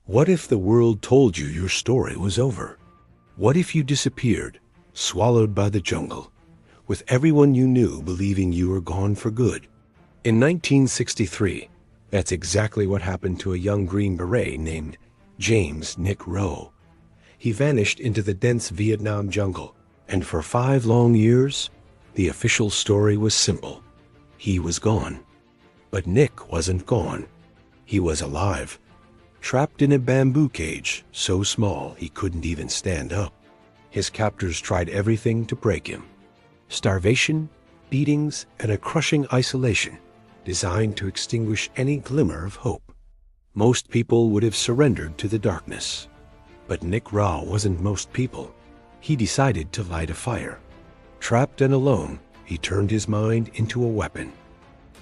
What if the world told you your story was over? What if you disappeared, swallowed by the jungle, with everyone you knew believing you were gone for good? In 1963, that's exactly what happened to a young Green Beret named James Nick Rowe. He vanished into the dense Vietnam jungle, and for 5 long years, the official story was simple. He was gone. But Nick wasn't gone. He was alive, trapped in a bamboo cage so small he couldn't even stand up. His captors tried everything to break him. Starvation, beatings, and a crushing isolation designed to extinguish any glimmer of hope. Most people would have surrendered to the darkness. But Nick Rowe wasn't most people. He decided to light a fire. Trapped and alone, he turned his mind into a weapon.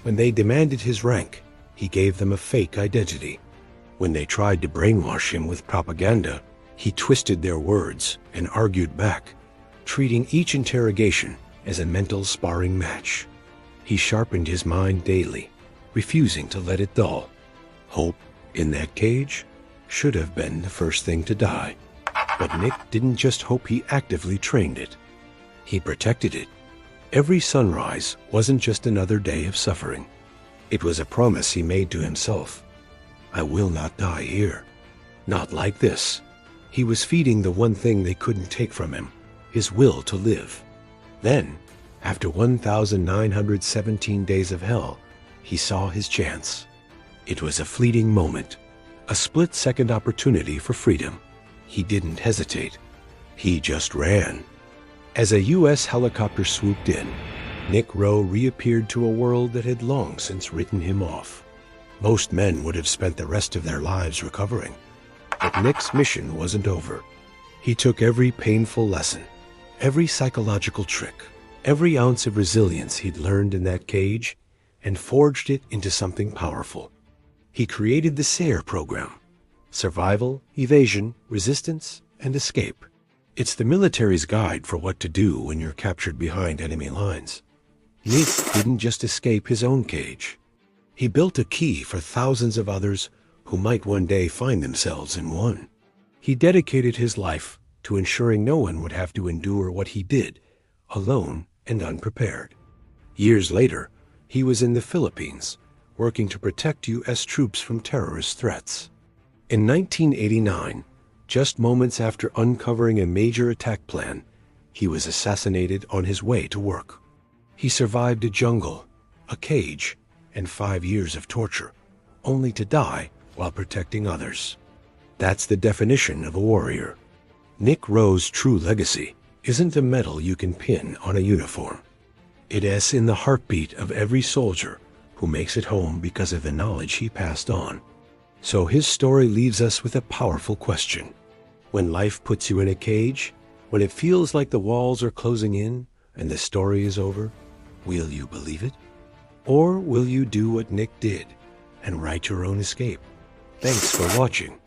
When they demanded his rank, he gave them a fake identity. When they tried to brainwash him with propaganda, he twisted their words and argued back, treating each interrogation as a mental sparring match. He sharpened his mind daily, refusing to let it dull. Hope, in that cage, should have been the first thing to die. But Nick didn't just hope, he actively trained it. He protected it. Every sunrise wasn't just another day of suffering. It was a promise he made to himself. I will not die here. Not like this. He was feeding the one thing they couldn't take from him, his will to live. Then, after 1,917 days of hell, he saw his chance. It was a fleeting moment, a split-second opportunity for freedom. He didn't hesitate. He just ran. As a U.S. helicopter swooped in, Nick Rowe reappeared to a world that had long since written him off. Most men would have spent the rest of their lives recovering. But Nick's mission wasn't over. He took every painful lesson, every psychological trick, every ounce of resilience he'd learned in that cage, and forged it into something powerful. He created the SERE program: Survival, Evasion, Resistance, and Escape. It's the military's guide for what to do when you're captured behind enemy lines. Nick didn't just escape his own cage. He built a key for thousands of others who might one day find themselves in one. He dedicated his life to ensuring no one would have to endure what he did, alone and unprepared. Years later, he was in the Philippines, working to protect U.S. troops from terrorist threats. In 1989, just moments after uncovering a major attack plan, he was assassinated on his way to work. He survived a jungle, a cage, and 5 years of torture, only to die while protecting others. That's the definition of a warrior. Nick Rowe's true legacy isn't a medal you can pin on a uniform. It is in the heartbeat of every soldier who makes it home because of the knowledge he passed on. So his story leaves us with a powerful question. When life puts you in a cage, when it feels like the walls are closing in and the story is over, will you believe it? Or will you do what Nick did and write your own escape? Thanks for watching.